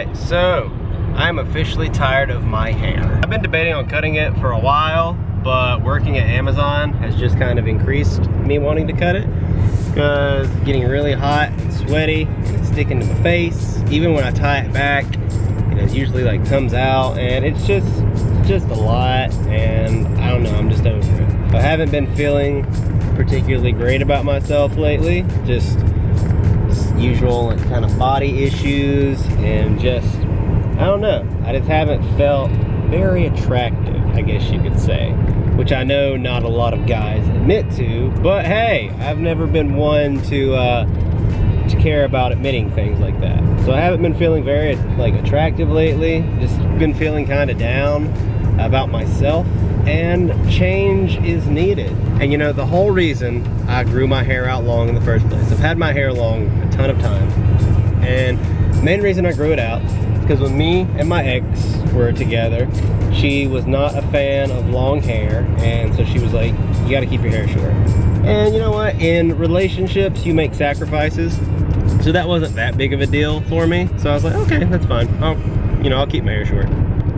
Alright, so I'm officially tired of my hair. I've been debating on cutting it for a while, but working at Amazon has just kind of increased me wanting to cut it because it's getting really hot and sweaty and it's sticking to my face. Even when I tie it back, it usually like comes out, and it's just a lot, and I don't know, I'm just over it. I haven't been feeling particularly great about myself lately, just usual like, kind of body issues, and just, I don't know, I just haven't felt very attractive, I guess you could say, which I know not a lot of guys admit to, but hey, I've never been one to care about admitting things like that. So I haven't been feeling very like attractive lately, just been feeling kind of down about myself, and change is needed. And you know, the whole reason I grew my hair out long in the first place, I've had my hair long a ton of times, and the main reason I grew it out is because when me and my ex were together, she was not a fan of long hair, and so she was like, you gotta keep your hair short. And you know what, in relationships you make sacrifices, so that wasn't that big of a deal for me. So I was like, okay, that's fine, I'll keep my hair short.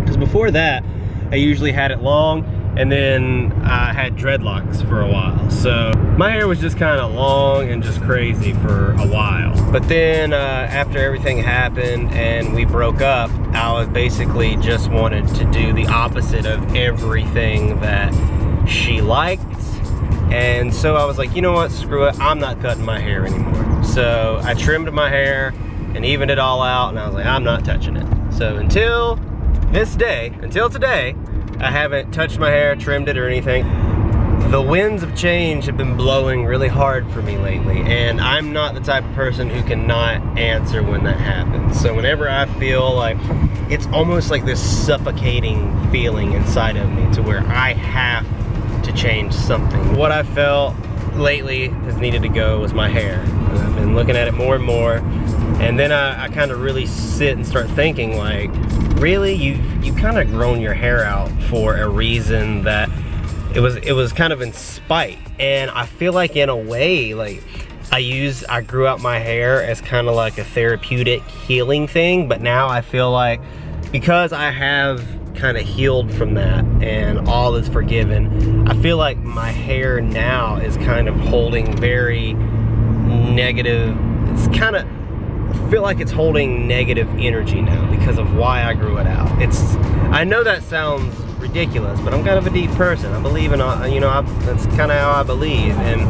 Because before that, I usually had it long, and then I had dreadlocks for a while. So my hair was just kind of long and just crazy for a while. But then after everything happened and we broke up, I was basically just wanted to do the opposite of everything that she liked. And so I was like, you know what, screw it, I'm not cutting my hair anymore. So I trimmed my hair and evened it all out, and I was like, I'm not touching it. So until today, I haven't touched my hair, trimmed it or anything. The winds of change have been blowing really hard for me lately, and I'm not the type of person who cannot answer when that happens. So whenever I feel like, it's almost like this suffocating feeling inside of me to where I have to change something. What I felt lately has needed to go was my hair. And I've been looking at it more and more, and then I kind of really sit and start thinking like, really, you kind of grown your hair out for a reason that it was kind of in spite. And I feel like in a way, like I grew out my hair as kind of like a therapeutic healing thing, but now I feel like because I have kind of healed from that and all is forgiven, I feel like my hair now is kind of holding very negative, I feel like it's holding negative energy now because of why I grew it out. I know that sounds ridiculous, but I'm kind of a deep person. I believe in, that's kind of how I believe, and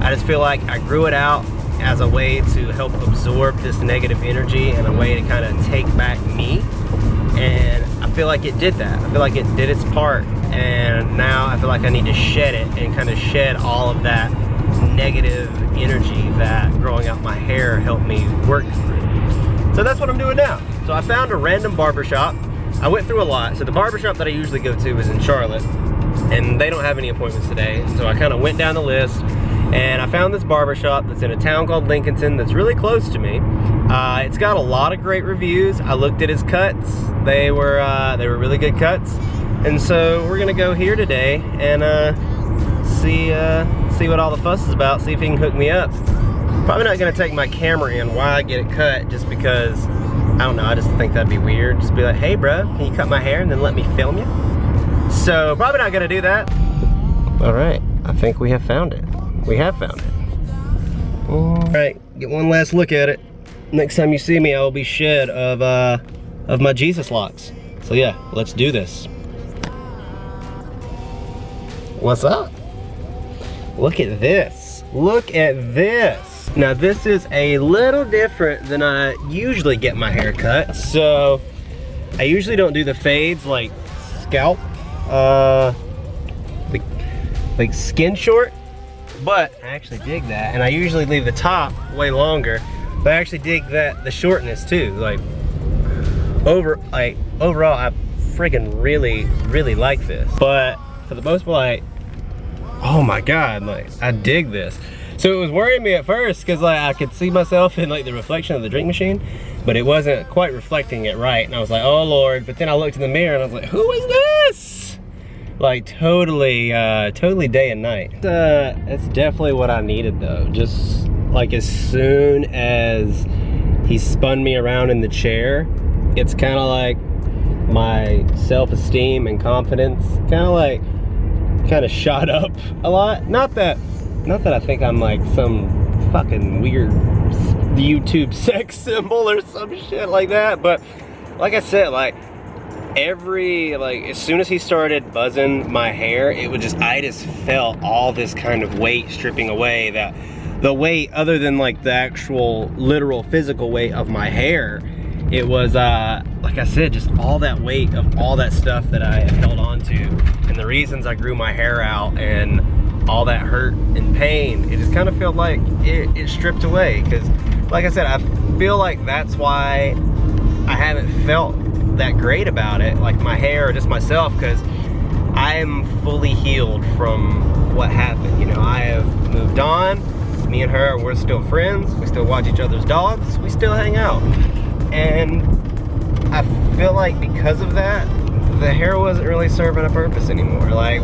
I just feel like I grew it out as a way to help absorb this negative energy and a way to kind of take back me. And I feel like it did that. I feel like it did its part, and now I feel like I need to shed it and kind of shed all of that negative energy that growing out my hair helped me work through. So that's what I'm doing now. So I found a random barbershop. I went through a lot. So the barbershop that I usually go to is in Charlotte, and they don't have any appointments today. So I kind of went down the list, and I found this barbershop that's in a town called Lincolnton that's really close to me. It's got a lot of great reviews. I looked at his cuts. They were really good cuts. And so we're gonna go here today and see what all the fuss is about, see if he can hook me up. Probably not gonna take my camera in while I get it cut, just because, I don't know, I just think that'd be weird. Just be like, hey bro, can you cut my hair and then let me film you? So probably not gonna do that. All right, I think we have found it. We have found it. All right, get one last look at it. Next time you see me, I will be shed of my Jesus locks. So yeah, let's do this. What's up? Look at this. Look at this. Now this is a little different than I usually get my hair cut. So I usually don't do the fades like scalp, like skin short, but I actually dig that. And I usually leave the top way longer, but I actually dig the shortness too. Like overall, I friggin' really like this. But for the most part, oh my God, like I dig this. So it was worrying me at first because like I could see myself in like the reflection of the drink machine, but it wasn't quite reflecting it right. And I was like, oh Lord. But then I looked in the mirror and I was like, who is this? Like totally day and night. It's definitely what I needed though. Just like as soon as he spun me around in the chair, it's kind of like my self-esteem and confidence kind of shot up a lot. Not that I think I'm like some fucking weird YouTube sex symbol or some shit like that, but like I said, like as soon as he started buzzing my hair, I just felt all this kind of weight stripping away, that the weight other than like the actual literal physical weight of my hair. It was, like I said, just all that weight of all that stuff that I held on to, and the reasons I grew my hair out, and all that hurt and pain. It just kind of felt like it stripped away, because, like I said, I feel like that's why I haven't felt that great about it, like my hair or just myself, because I am fully healed from what happened. You know, I have moved on. Me and her, we're still friends. We still watch each other's dogs. We still hang out. And I feel like because of that, the hair wasn't really serving a purpose anymore. Like,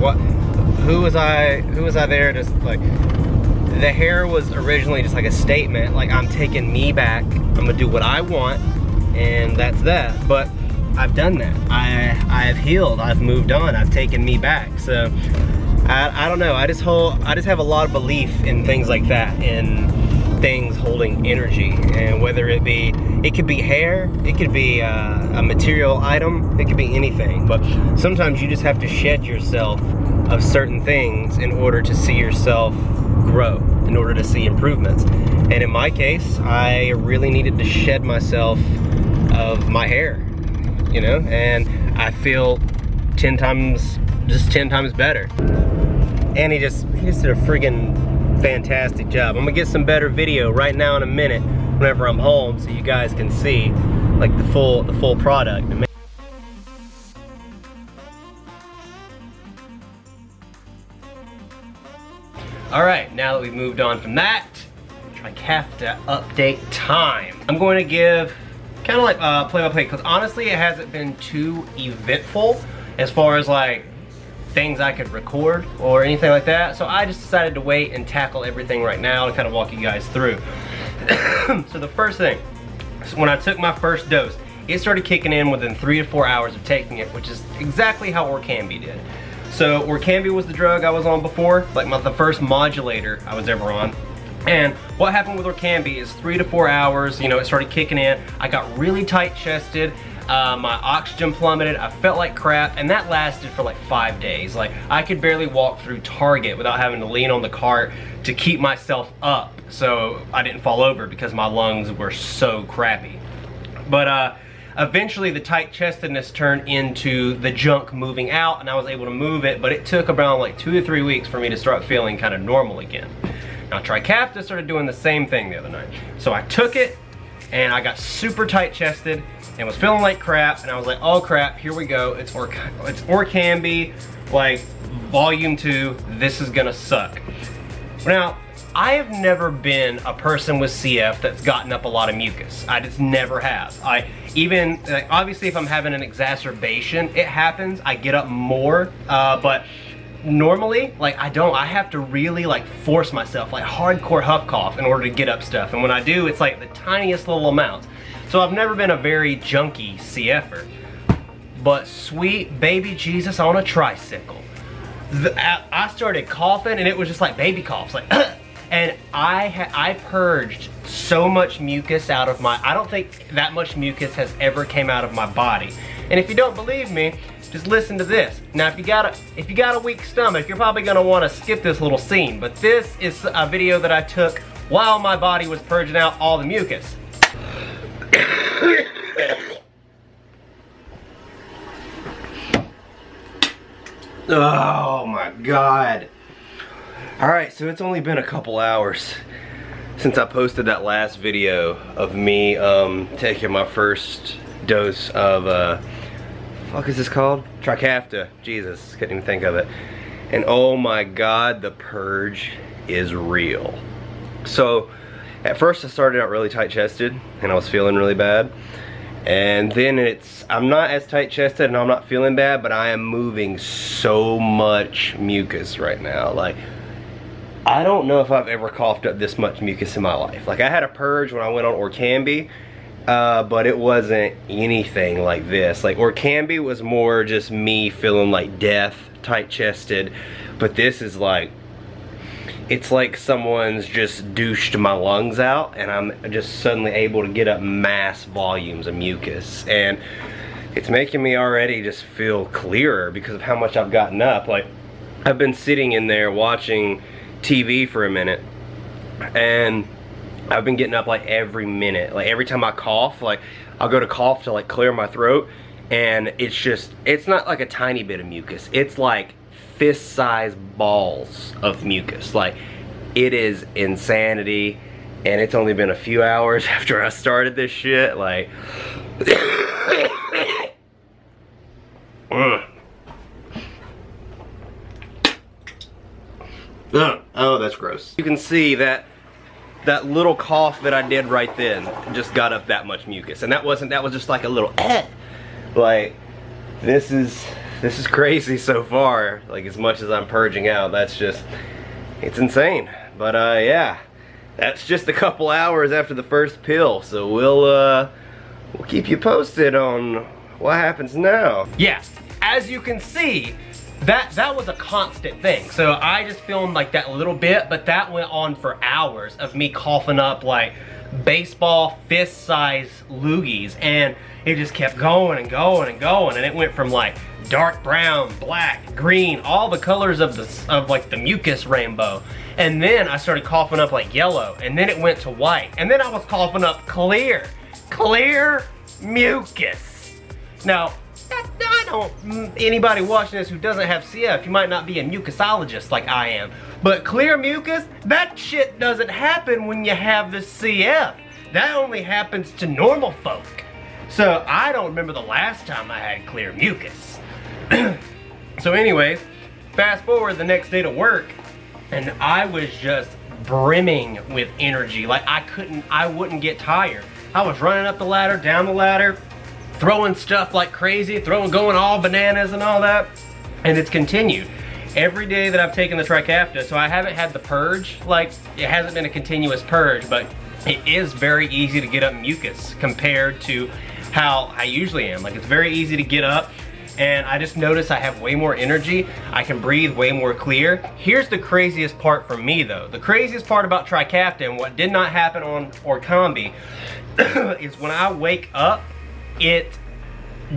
who was I there? Just like, the hair was originally just like a statement, like, I'm taking me back, I'm gonna do what I want, and that's that. But I've done that. I have healed, I've moved on, I've taken me back. So I don't know, I just have a lot of belief in things like that, in things holding energy, and whether it could be hair, it could be a material item, it could be anything. But sometimes you just have to shed yourself of certain things in order to see yourself grow, in order to see improvements. And in my case, I really needed to shed myself of my hair, you know, and I feel 10 times better. And he just did a friggin' fantastic job. I'm gonna get some better video right now in a minute whenever I'm home, so you guys can see like the full product. All right, now that we've moved on from that, Trikafta update time. I'm going to give kind of like play-by-play, because honestly it hasn't been too eventful as far as like things I could record or anything like that. So I just decided to wait and tackle everything right now to kind of walk you guys through. So the first thing, when I took my first dose, it started kicking in within 3 to 4 hours of taking it, which is exactly how Orkambi did. So Orkambi was the drug I was on before, like the first modulator I was ever on. And what happened with Orkambi is 3 to 4 hours, you know, it started kicking in. I got really tight chested. My oxygen plummeted, I felt like crap, and that lasted for like 5 days. Like, I could barely walk through Target without having to lean on the cart to keep myself up so I didn't fall over, because my lungs were so crappy. But eventually the tight chestedness turned into the junk moving out, and I was able to move it, but it took around like 2 to 3 weeks for me to start feeling kind of normal again. Now Trikafta started doing the same thing the other night. So I took it, and I got super tight chested, and was feeling like crap, and I was like, oh crap, here we go, it's Orkambi, like, volume 2, this is gonna suck. Now, I have never been a person with CF that's gotten up a lot of mucus. I just never have. Obviously if I'm having an exacerbation, it happens, I get up more, but normally, like, I have to really like force myself, like hardcore huff cough in order to get up stuff, and when I do, it's like the tiniest little amounts. So I've never been a very junky CF'er, but sweet baby Jesus on a tricycle. I started coughing, and it was just like baby coughs, like, and I purged so much mucus out of I don't think that much mucus has ever came out of my body. And if you don't believe me, just listen to this. Now, if you got a weak stomach, you're probably gonna want to skip this little scene, but this is a video that I took while my body was purging out all the mucus. Oh my God. Alright, so it's only been a couple hours since I posted that last video of me taking my first dose of fuck is this called? Trikafta. Jesus, couldn't even think of it. And oh my God, the purge is real. So at first I started out really tight chested and I was feeling really bad. And then I'm not as tight chested and I'm not feeling bad, but I am moving so much mucus right now. Like, I don't know if I've ever coughed up this much mucus in my life. Like, I had a purge when I went on Orkambi. but it wasn't anything like this. Like Orkambi was more just me feeling like death, tight-chested, but this is like, it's like someone's just douched my lungs out and I'm just suddenly able to get up mass volumes of mucus, and it's making me already just feel clearer because of how much I've gotten up. Like, I've been sitting in there watching TV for a minute, and I've been getting up like every minute. Like every time I cough, like I'll go to cough to like clear my throat, and it's not like a tiny bit of mucus. It's like fist-sized balls of mucus. Like, it is insanity, and it's only been a few hours after I started this shit. Like, oh, that's gross. You can see that little cough that I did right then just got up that much mucus, and that was just like a little like, this is crazy so far. Like, as much as I'm purging out, it's insane. But yeah, that's just a couple hours after the first pill, so we'll keep you posted on what happens now. Yeah, as you can see, that was a constant thing. So I just filmed like that little bit, but that went on for hours of me coughing up like baseball fist-sized loogies, and it just kept going and going and going, and it went from like dark brown, black, green, all the colors of like the mucus rainbow, and then I started coughing up like yellow, and then it went to white, and then I was coughing up clear mucus. Now, anybody watching this who doesn't have CF, you might not be a mucosologist like I am, but clear mucus, that shit doesn't happen when you have the CF. That only happens to normal folk. So I don't remember the last time I had clear mucus. So anyway, fast forward the next day to work, and I was just brimming with energy. Like, I wouldn't get tired. I was running up the ladder, down the ladder, throwing stuff like crazy, going all bananas and all that, and it's continued. Every day that I've taken the Trikafta, so I haven't had the purge, like, it hasn't been a continuous purge, but it is very easy to get up mucus compared to how I usually am. Like, it's very easy to get up, and I just notice I have way more energy. I can breathe way more clear. Here's the craziest part for me though. The craziest part about Trikafta, and what did not happen on Orkambi, is when I wake up, it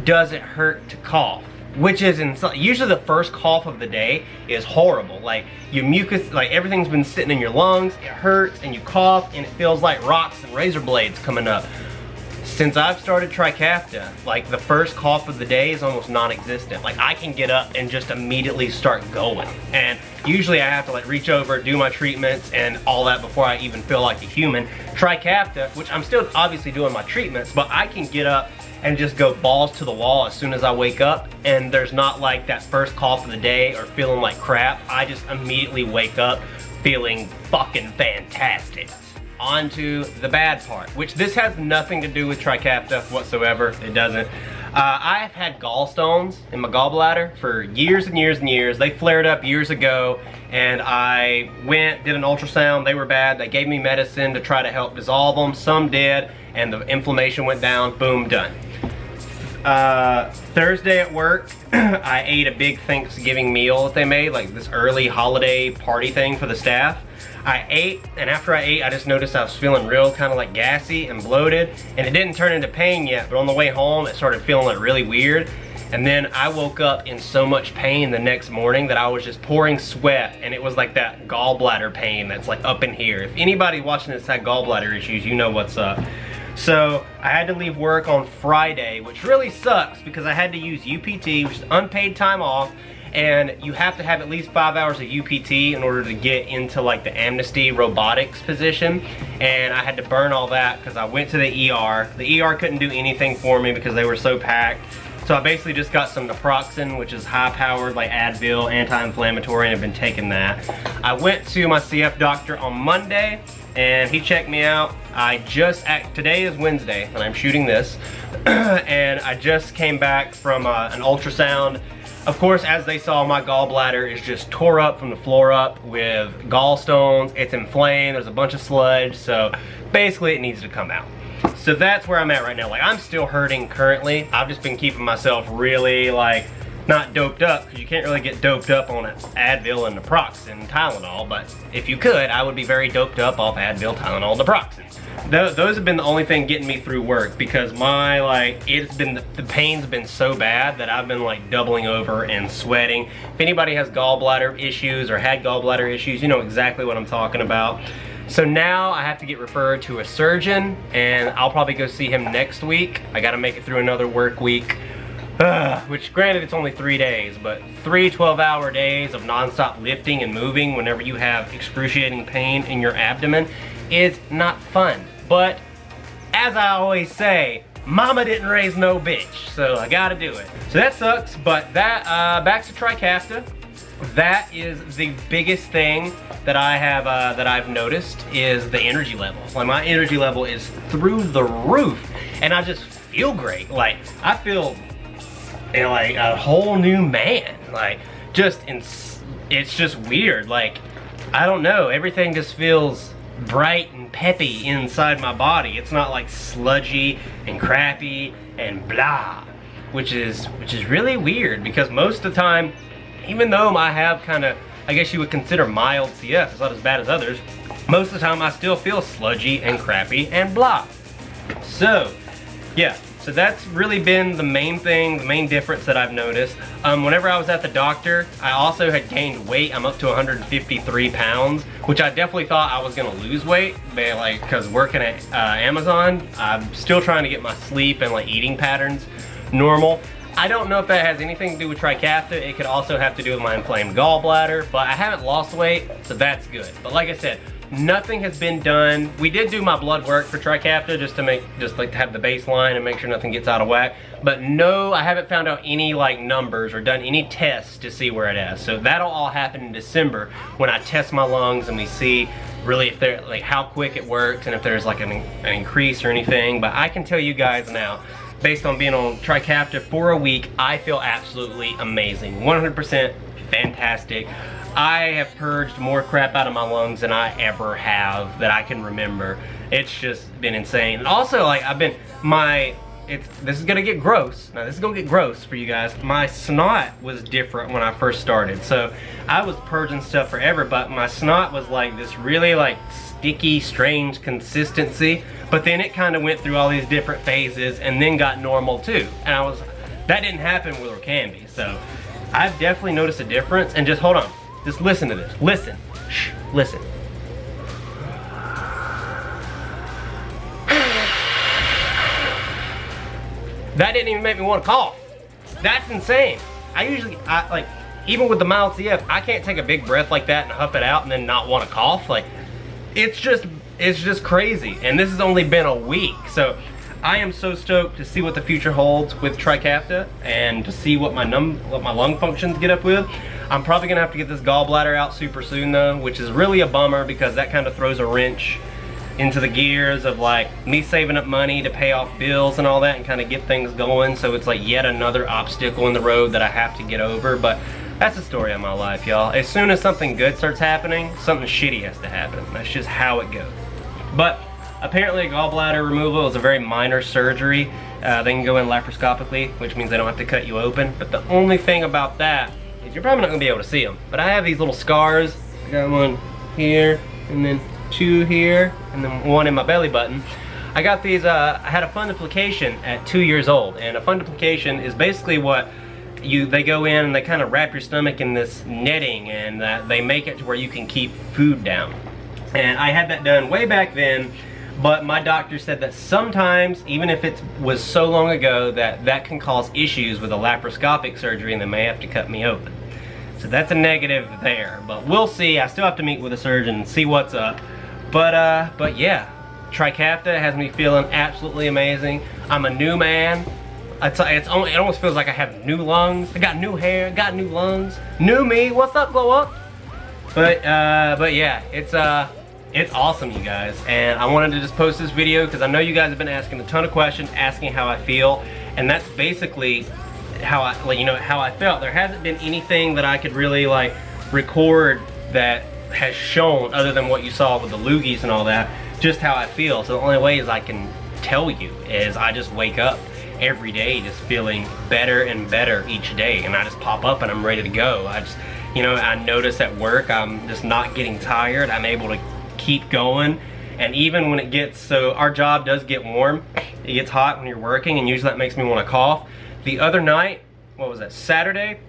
doesn't hurt to cough, which is insane. Usually the first cough of the day is horrible. Like, your mucus, like everything's been sitting in your lungs, it hurts, and you cough, and it feels like rocks and razor blades coming up. Since I've started Trikafta, like, the first cough of the day is almost non-existent. Like, I can get up and just immediately start going. And usually I have to like reach over, do my treatments and all that before I even feel like a human. Trikafta, which I'm still obviously doing my treatments, but I can get up and just go balls to the wall as soon as I wake up, and there's not like that first cough of the day or feeling like crap. I just immediately wake up feeling fucking fantastic. On to the bad part, which this has nothing to do with Trikafta whatsoever. It doesn't. I've had gallstones in my gallbladder for years and years and years. They flared up years ago, and I did an ultrasound. They were bad. They gave me medicine to try to help dissolve them. Some did, and the inflammation went down. Boom, done. Thursday at work, I ate a big Thanksgiving meal that they made, like this early holiday party thing for the staff. I ate, and after I ate, I just noticed I was feeling real kind of like gassy and bloated, and it didn't turn into pain yet, but on the way home, it started feeling like really weird. And then I woke up in so much pain the next morning that I was just pouring sweat, and it was like that gallbladder pain that's like up in here. If anybody watching this had gallbladder issues, you know what's up. So I had to leave work on Friday, which really sucks because I had to use UPT, which is unpaid time off, and you have to have at least 5 hours of UPT in order to get into like the amnesty robotics position, and I had to burn all that because I went to the ER. The ER couldn't do anything for me because they were so packed. So I basically just got some naproxen, which is high-powered like Advil, anti-inflammatory, and I've been taking that. I went to my CF doctor on Monday, and he checked me out. Today is Wednesday, and I'm shooting this, and I just came back from an ultrasound. Of course, as they saw, my gallbladder is just tore up from the floor up with gallstones. It's inflamed, there's a bunch of sludge, so basically it needs to come out. So that's where I'm at right now. Like, I'm still hurting currently. I've just been keeping myself really, like, not doped up, because you can't really get doped up on Advil and naproxen and Tylenol, but if you could, I would be very doped up off Advil, Tylenol, naproxen. Those have been the only thing getting me through work, because my, like, the pain's been so bad that I've been, like, doubling over and sweating. If anybody has gallbladder issues or had gallbladder issues, you know exactly what I'm talking about. So now I have to get referred to a surgeon, and I'll probably go see him next week. I gotta make it through another work week. Which, granted, it's only 3 days, but 3 12-hour days of non-stop lifting and moving whenever you have excruciating pain in your abdomen is not fun. But, as I always say, mama didn't raise no bitch, so I gotta do it. So that sucks, but that, back to Trikafta. That is the biggest thing that I have, that I've noticed, is the energy level. Like, my energy level is through the roof, and I just feel great. Like, I feel like a whole new man. Like, it's just weird. Like, I don't know, everything just feels bright and peppy inside my body. It's not like sludgy and crappy and blah, which is really weird, because most of the time, even though I have kind of, I guess you would consider mild CF, it's not as bad as others, most of the time I still feel sludgy and crappy and blah. So, yeah. So that's really been the main thing, the main difference that I've noticed. Whenever I was at the doctor, I also had gained weight. I'm up to 153 pounds, which I definitely thought I was gonna lose weight, but like, cause working at Amazon, I'm still trying to get my sleep and like eating patterns normal. I don't know if that has anything to do with Trikafta. It could also have to do with my inflamed gallbladder, but I haven't lost weight, so that's good. But like I said, nothing has been done. We did do my blood work for Trikafta just to have the baseline and make sure nothing gets out of whack. But no, I haven't found out any like numbers or done any tests to see where it is. So that'll all happen in December when I test my lungs and we see really if they're like how quick it works and if there's like an increase or anything. But I can tell you guys now, based on being on Trikafta for a week, I feel absolutely amazing. 100% fantastic. I have purged more crap out of my lungs than I ever have that I can remember. It's just been insane. And also, like, this is gonna get gross. Now, this is gonna get gross for you guys. My snot was different when I first started. So, I was purging stuff forever, but my snot was like this really like sticky, strange consistency. But then it kind of went through all these different phases and then got normal too. And that didn't happen with Orkambi. So, I've definitely noticed a difference. And just hold on. Just listen to this. Listen. Shh. Listen. That didn't even make me want to cough. That's insane. Like, even with the mild CF, I can't take a big breath like that and huff it out and then not want to cough. Like, it's just crazy. And this has only been a week. So, I am so stoked to see what the future holds with Trikafta and to see what my lung functions get up with. I'm probably gonna have to get this gallbladder out super soon though, which is really a bummer because that kind of throws a wrench into the gears of like me saving up money to pay off bills and all that and kind of get things going. So it's like yet another obstacle in the road that I have to get over. But that's the story of my life, y'all. As soon as something good starts happening, something shitty has to happen. That's just how it goes. But apparently a gallbladder removal is a very minor surgery. They can go in laparoscopically, which means they don't have to cut you open. But the only thing about that is you're probably not gonna be able to see them. But I have these little scars. I got one here, and then two here, and then one in my belly button. I got these, I had a fundoplication at 2 years old, and a fundoplication is basically what they go in and they kind of wrap your stomach in this netting, and they make it to where you can keep food down. And I had that done way back then, but my doctor said that sometimes, even if it was so long ago, that can cause issues with a laparoscopic surgery and they may have to cut me open. So that's a negative there, but we'll see. I still have to meet with a surgeon and see what's up. But yeah, Trikafta has me feeling absolutely amazing. I'm a new man. It almost feels like I have new lungs. I got new hair, got new lungs. New me, what's up, glow up? But yeah, it's awesome, you guys. And I wanted to just post this video because I know you guys have been asking a ton of questions, asking how I feel. And that's basically how I felt. There hasn't been anything that I could really like record that has shown, other than what you saw with the loogies and all that, just how I feel. So the only way is I can tell you is I just wake up every day just feeling better and better each day, and I just pop up and I'm ready to go. I just, you know, I notice at work I'm just not getting tired. I'm able to keep going. And even when it gets, so our job does get warm, it gets hot when you're working, and usually that makes me want to cough. The other night, what was that, Saturday,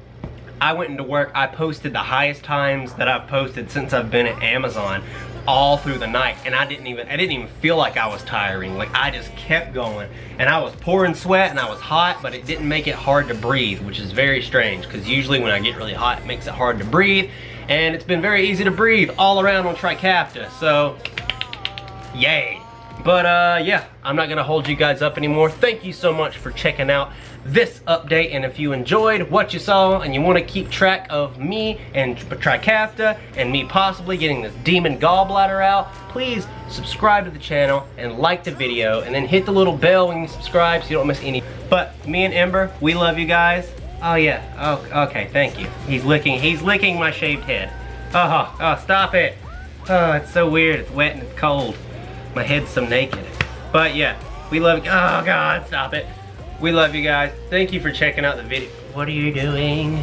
I went into work, I posted the highest times that I've posted since I've been at Amazon all through the night, and I didn't even feel like I was tiring. Like, I just kept going, and I was pouring sweat and I was hot, but it didn't make it hard to breathe, which is very strange, because usually when I get really hot it makes it hard to breathe, and it's been very easy to breathe all around on Trikafta, so yay. But yeah, I'm not gonna hold you guys up anymore. Thank you so much for checking out this update, and if you enjoyed what you saw and you want to keep track of me and Trikafta and me possibly getting this demon gallbladder out, please subscribe to the channel and like the video, and then hit the little bell when you subscribe so you don't miss any. But me and Ember, we love you guys. Oh yeah, oh, okay, thank you. He's licking my shaved head. Oh, stop it. Oh, it's so weird, it's wet and it's cold. My head's so naked. But yeah, we love you. Oh God, stop it. We love you guys. Thank you for checking out the video. What are you doing?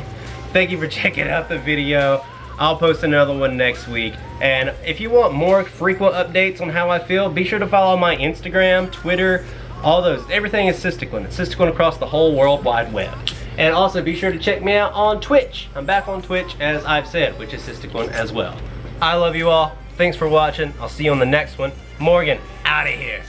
Thank you for checking out the video. I'll post another one next week. And if you want more frequent updates on how I feel, be sure to follow my Instagram, Twitter, all those. Everything is Sistiquin. It's Sistiquin across the whole World Wide Web. And also be sure to check me out on Twitch. I'm back on Twitch, as I've said, which is Sistiquin as well. I love you all. Thanks for watching. I'll see you on the next one. Morgan, out of here.